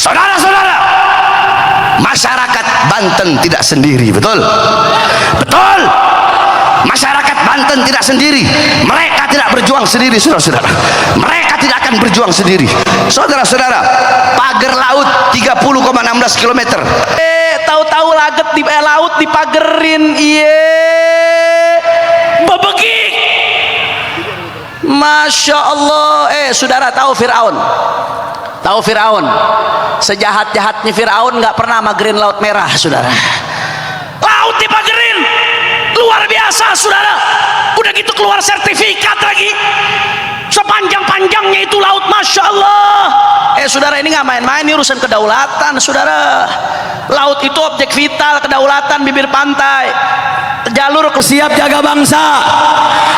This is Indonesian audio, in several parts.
Saudara-saudara, masyarakat Banten tidak sendiri, betul? Betul. Masyarakat Banten tidak sendiri. Mereka tidak berjuang sendiri, saudara-saudara. Mereka tidak akan berjuang sendiri. Saudara-saudara, pagar laut 30,16 km. Tahu-tahu laut dipagerin, bebegik. Masya Allah. Saudara tahu Fir'aun? Tahu Fir'aun? Sejahat-jahatnya Fir'aun nggak pernah magerin Laut Merah, saudara. Laut dipagerin, luar biasa, saudara. Udah gitu keluar sertifikat lagi. Sepanjang-panjangnya itu laut, masya Allah. Saudara, ini nggak main-main, ini urusan kedaulatan, saudara. Laut itu objek vital, kedaulatan, bibir pantai, jalur siap jaga bangsa.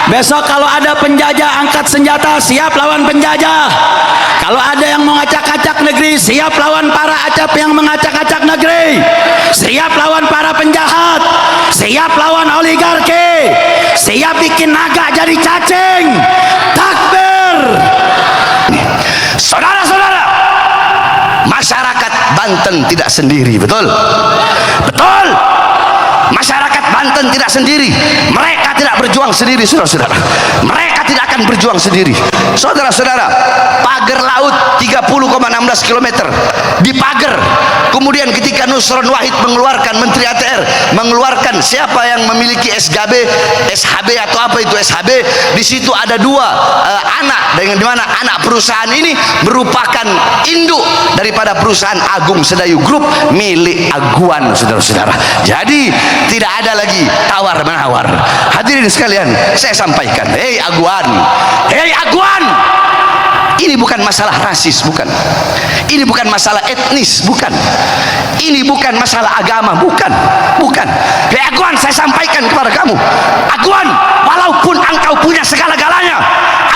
Besok kalau ada penjajah, angkat senjata, siap lawan penjajah. Kalau ada yang mau ngacak-ngacak negeri, siap lawan para acap yang mengacak-acak negeri. Siap lawan para penjahat, siap lawan oligarki, siap bikin naga jadi cacing. Takbir. Saudara-saudara, masyarakat Banten tidak sendiri, betul? Betul. Masyarakat Banten tidak sendiri. Mereka tidak berjuang sendiri, saudara-saudara. Mereka tidak akan berjuang sendiri. Saudara-saudara, pagar laut 30,16 km dipagar. Kemudian ketika Nusron Wahid mengeluarkan, Menteri ATR mengeluarkan, siapa yang memiliki SHB atau apa itu SHB, di situ ada dua anak, dengan dimana anak perusahaan ini merupakan induk daripada perusahaan Agung Sedayu Group milik Aguan, saudara-saudara. Jadi tidak ada lagi tawar menawar. Hadirin sekalian, saya sampaikan, hei Aguan, ini bukan masalah rasis, bukan. Ini bukan masalah etnis, bukan. Ini bukan masalah agama, bukan. Hei Aguan, saya sampaikan kepada kamu, Aguan, walaupun engkau punya segala-galanya,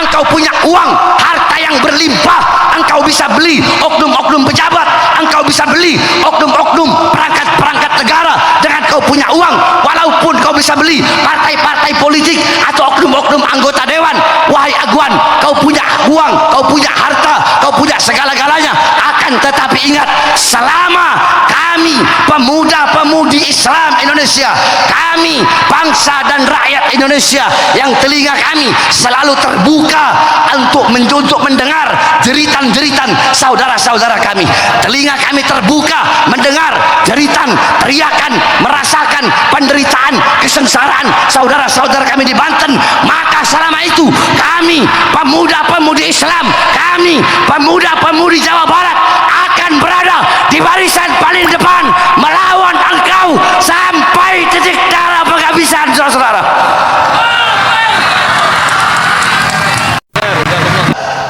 engkau punya uang, harta yang berlimpah, engkau bisa beli oknum-oknum pejabat, engkau bisa beli oknum-oknum perangkat-perangkat negara dengan kau punya uang. Walaupun kau bisa beli partai-partai politik atau oknum-oknum anggota dewan, wahai Aguan, kau punya uang, kau punya harta, kau punya segala-galanya, akan tetapi ingat, selama kami pemuda-pemudi Islam Indonesia, kami bangsa dan rakyat Indonesia yang telinga kami selalu terbuka untuk mendengar jeritan-jeritan saudara-saudara kami, telinga kami terbuka mendengar jeritan, teriakan, merasakan penderitaan, kesengsaraan saudara-saudara kami di Banten, maka selama itu kami pemuda-pemudi Islam, kami pemuda-pemudi Jawa Barat akan berada di barisan paling depan melawan engkau sampai titik darah penghabisan, saudara-saudara.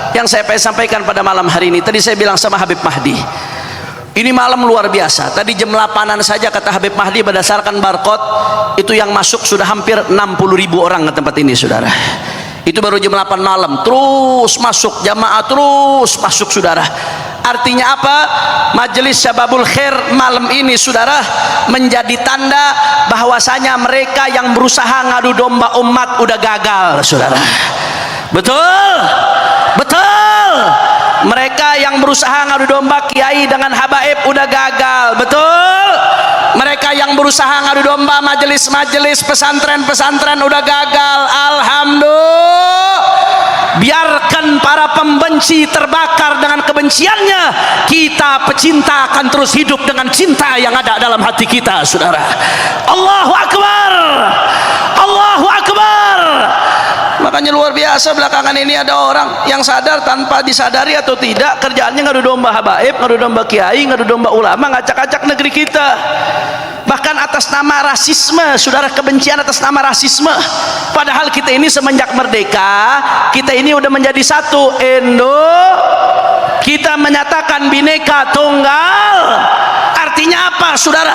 Yang saya pengen sampaikan pada malam hari ini, tadi saya bilang sama Habib Mahdi, ini malam luar biasa. Tadi jam 8-an saja kata Habib Mahdi, berdasarkan barcode itu yang masuk sudah hampir 60.000 orang ke tempat ini, saudara. Itu baru jam 8 malam, terus masuk jamaah, terus masuk, saudara. Artinya apa? Majelis Syababul Khair malam ini, saudara, menjadi tanda bahwasanya mereka yang berusaha ngadu domba umat udah gagal, saudara. Betul, betul. Mereka yang berusaha ngadu domba kiai dengan habaib udah gagal, betul. Mereka yang berusaha ngadu domba majelis-majelis pesantren-pesantren udah gagal. Alhamdulillah. Biarkan para pembenci terbakar dengan kebenciannya, kita pecinta akan terus hidup dengan cinta yang ada dalam hati kita, saudara. Allahu Akbar, Allahu Akbar. Makanya luar biasa belakangan ini ada orang yang sadar tanpa disadari atau tidak, kerjaannya ngadu domba habaib, ngadu domba kiai, ngadu domba ulama, ngacak-acak negeri kita. Bahkan atas nama rasisme, saudara, kebencian atas nama rasisme. Padahal kita ini semenjak merdeka, kita ini udah menjadi satu kita menyatakan bineka tunggal. Artinya apa, saudara?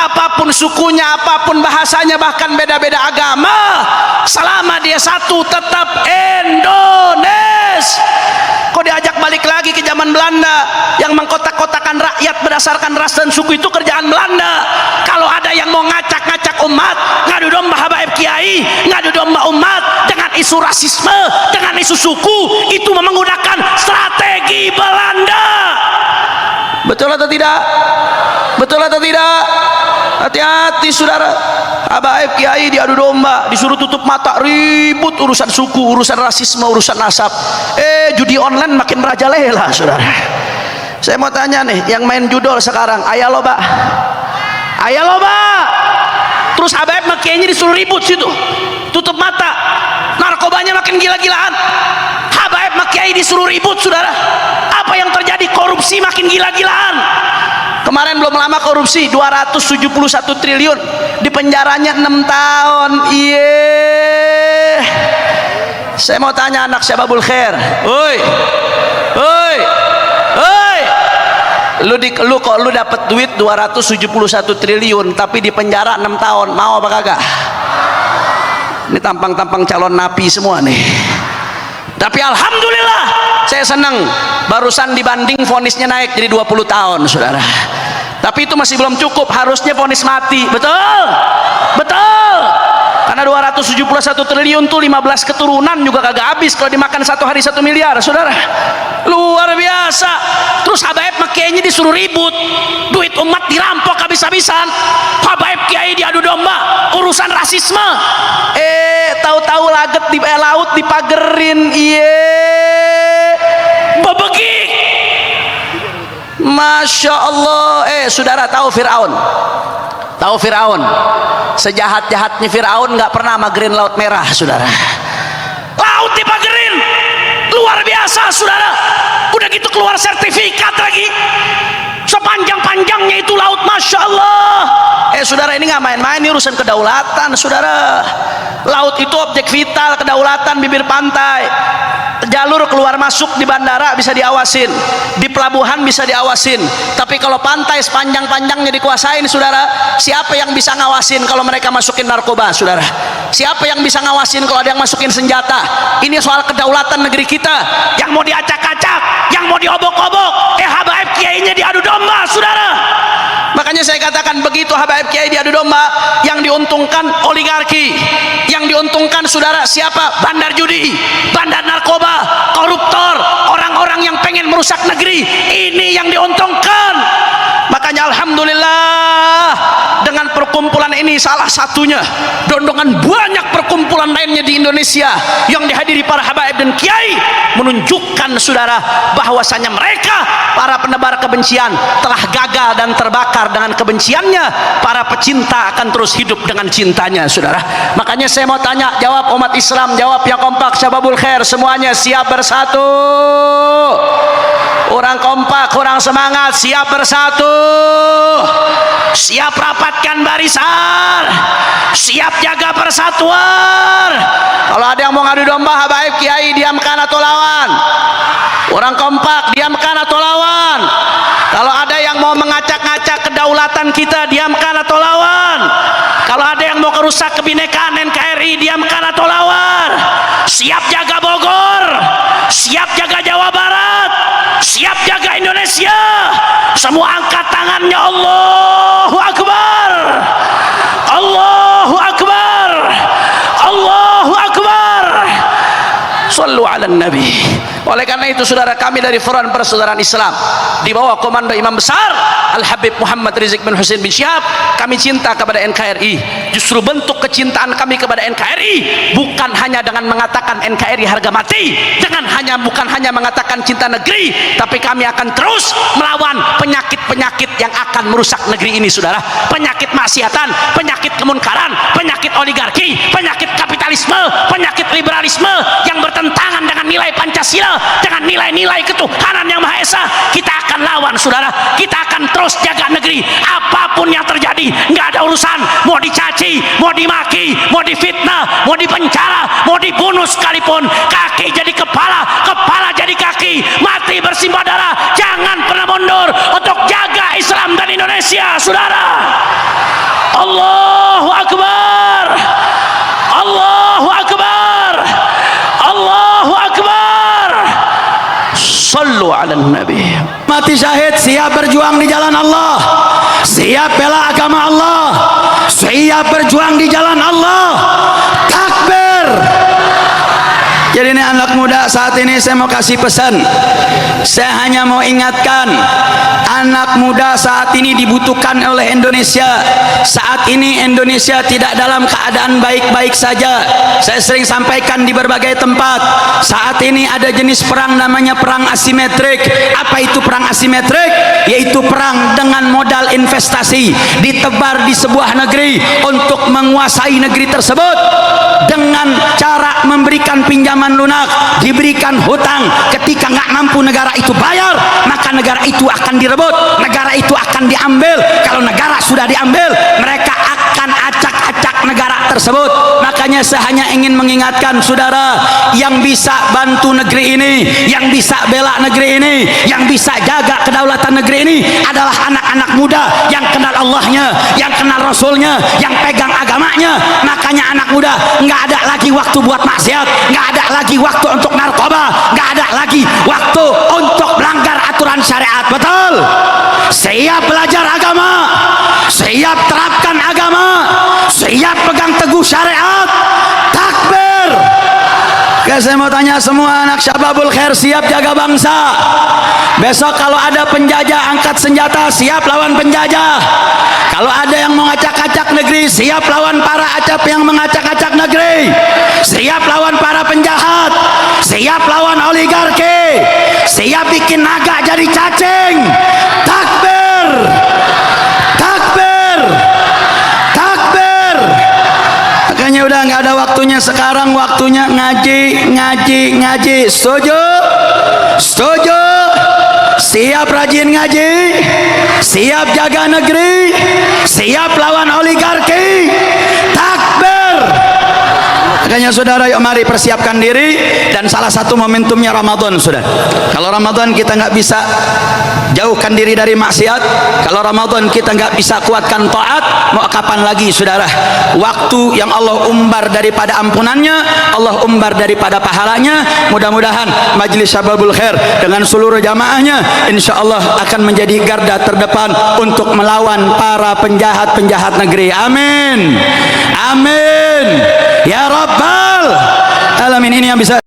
Apapun sukunya, apapun bahasanya, bahkan beda-beda agama, selama dia satu tetap Indonesia. Kok diajak balik lagi ke zaman Belanda yang mengkotak-kotakan rakyat berdasarkan ras dan suku, itu kerjaan Belanda. Kalau ada yang mau ngacak-ngacak umat, ngadu domba habaib kiai, ngadu domba umat dengan isu rasisme, dengan isu suku, itu menggunakan strategi Belanda. Betul atau tidak? Betul atau tidak? Hati-hati saudara. Habaib kiai diadu domba, disuruh tutup mata, ribut urusan suku, urusan rasisme, urusan nasab. Judi online makin merajalela saudara. Saya mau tanya nih, yang main judol sekarang, ayah loba, ayah loba. Terus habaib kiainya disuruh ribut situ, tutup mata, narkobanya makin gila-gilaan. Habaib kiai disuruh ribut saudara. Apa yang terjadi? Korupsi makin gila-gilaan. Kemarin belum lama korupsi 271 triliun, di penjaranya 6 tahun. Iya. Saya mau tanya anak Syababul Khair, oi, oi, oi, lu kok lu dapat duit 271 triliun tapi di penjara 6 tahun, mau apa kagak? Ini tampang-tampang calon napi semua nih. Tapi alhamdulillah saya senang, barusan dibanding vonisnya naik jadi 20 tahun saudara. Tapi itu masih belum cukup, harusnya vonis mati. Betul? Betul. Karena 271 triliun tuh 15 keturunan juga kagak habis kalau dimakan satu hari 1 miliar saudara. Luar biasa. Terus habaib kiainya disuruh ribut, duit umat dirampok habis-habisan. Habaib kiai diadu domba urusan rasisme. Tahu-tahu laget di laut dipagerin. Bebegik. Masya Allah. Saudara tahu Fir'aun? Tahu Fir'aun? Sejahat-jahatnya Fir'aun nggak pernah magerin laut merah saudara. Laut dipagerin, luar biasa saudara. Udah gitu keluar sertifikat lagi, sepanjang-panjangnya itu laut. Masya Allah. Saudara, ini nggak main-main, ini urusan kedaulatan saudara. Laut itu objek vital, kedaulatan bibir pantai. Jalur keluar masuk di bandara bisa diawasin, di pelabuhan bisa diawasin. Tapi kalau pantai sepanjang-panjangnya dikuasain saudara, siapa yang bisa ngawasin kalau mereka masukin narkoba saudara? Siapa yang bisa ngawasin kalau ada yang masukin senjata? Ini soal kedaulatan negeri kita. Yang mau diacak-acak, yang mau diobok-obok, habaib kiainya diadu domba saudara. Makanya saya katakan, begitu habaib kiai diadu domba, yang diuntungkan oligarki, yang diuntungkan saudara siapa? Bandar judi, bandar narkoba, koruptor, orang-orang yang pengen merusak negeri. Ini yang diuntungkan. Makanya alhamdulillah, dengan perkumpulan ini salah satunya, dengan banyak perkumpulan lainnya di Indonesia yang dihadiri para habaib dan kiai, menunjukkan saudara bahwasanya mereka para penebar kebencian telah gagal dan terbakar dengan kebenciannya. Para pecinta akan terus hidup dengan cintanya saudara. Makanya saya mau tanya, jawab umat Islam, jawab yang kompak. Syababul Khair semuanya siap bersatu. Orang kompak, kurang semangat, siap bersatu, siap rapatkan barisan, siap jaga persatuan. Kalau ada yang mau ngadu domba habaib kiai, diamkan atau lawan. Orang kompak, diamkan atau lawan. Kalau ada yang mau mengacak-ngacak kedaulatan kita, diamkan atau lawan. Kalau ada yang mau kerusak kebinekaan NKRI, diamkan atau lawan. Siap jaga Bogor, siap jaga Jawa Barat, siap jaga Indonesia. Semua angkat tangannya. Allahu Akbar, Allahu Akbar, Allahu Akbar. Sallu ala Nabi. Oleh karena itu saudara, kami dari Front Persaudaraan Islam di bawah komando Imam Besar Al-Habib Muhammad Rizik bin Husain bin Syihab, kami cinta kepada NKRI. Justru bentuk kecintaan kami kepada NKRI bukan hanya dengan mengatakan NKRI harga mati, bukan hanya mengatakan cinta negeri, tapi kami akan terus melawan penyakit-penyakit yang akan merusak negeri ini saudara. Penyakit maksiatan, penyakit kemunkaran, penyakit oligarki, penyakit kapitalisme, penyakit liberalisme yang bertentangan dengan nilai Pancasila, dengan nilai-nilai ketuhanan yang Maha Esa. Kita akan lawan saudara. Kita akan terus jaga negeri apapun yang terjadi. Nggak ada urusan mau dicaci, mau dimaki, mau difitnah, mau dipenjara, mau dibunuh sekalipun. Kaki jadi kepala, kepala jadi kaki, mati bersimbah darah. Jangan pernah mundur untuk jaga Islam dan Indonesia saudara. Allahu Akbar, Allahu Akbar, Allahu Akbar. Sallu ala Nabi. Mati syahid, siap berjuang di jalan Allah, siap bela agama Allah, siap berjuang di jalan Allah. Takbir. Jadi ini anak muda saat ini saya mau kasih pesan. Saya hanya mau ingatkan, anak muda saat ini dibutuhkan oleh Indonesia. Saat ini Indonesia tidak dalam keadaan baik-baik saja. Saya sering sampaikan di berbagai tempat, saat ini ada jenis perang namanya perang asimetrik. Apa itu perang asimetrik? Yaitu perang dengan modal investasi, ditebar di sebuah negeri untuk menguasai negeri tersebut dengan cara memberikan pinjaman lunak, diberikan hutang. Ketika nggak mampu negara itu bayar, maka negara itu akan direbut, negara itu akan diambil. Kalau negara sudah diambil, mereka akan acak-acak negara tersebut. Makanya saya hanya ingin mengingatkan saudara, yang bisa bantu negeri ini, yang bisa bela negeri ini, yang bisa jaga kedaulatan negeri ini adalah anak-anak muda yang kenal Allahnya, yang kenal Rasulnya, yang pegang agamanya. Makanya anak muda nggak ada lagi waktu buat maksiat, nggak ada lagi waktu untuk narkoba, nggak ada lagi waktu untuk melanggar aturan syariat. Betul? Siap belajar agama, siap terapkan agama, siap pegang teguh syariat. Takbir. Oke, saya mau tanya semua anak Syababul Khair, siap jaga bangsa? Besok kalau ada penjajah angkat senjata, siap lawan penjajah. Kalau ada yang mau ngacak-acak negeri, siap lawan para acap yang mengacak-acak negeri. Siap lawan para penjahat, siap lawan oligarki, siap bikin naga jadi cacing. Takbir. Takbir. Takbir. Makanya udah nggak ada waktunya sekarang, waktunya ngaji, ngaji, ngaji. Setuju? Setuju? Siap rajin ngaji, siap jaga negeri, siap lawan oligarki. Takbir. Makanya saudara, yuk mari persiapkan diri. Dan salah satu momentumnya Ramadan, sudah. Kalau Ramadan kita nggak bisa jauhkan diri dari maksiat, kalau Ramadan kita nggak bisa kuatkan taat, mau kapan lagi saudara? Waktu yang Allah umbar daripada ampunannya, Allah umbar daripada pahalanya. Mudah-mudahan Majelis Syababul Khair dengan seluruh jamaahnya insya Allah akan menjadi garda terdepan untuk melawan para penjahat-penjahat negeri. Amin. Amin ya Rabbal Alamin. Ini yang bisa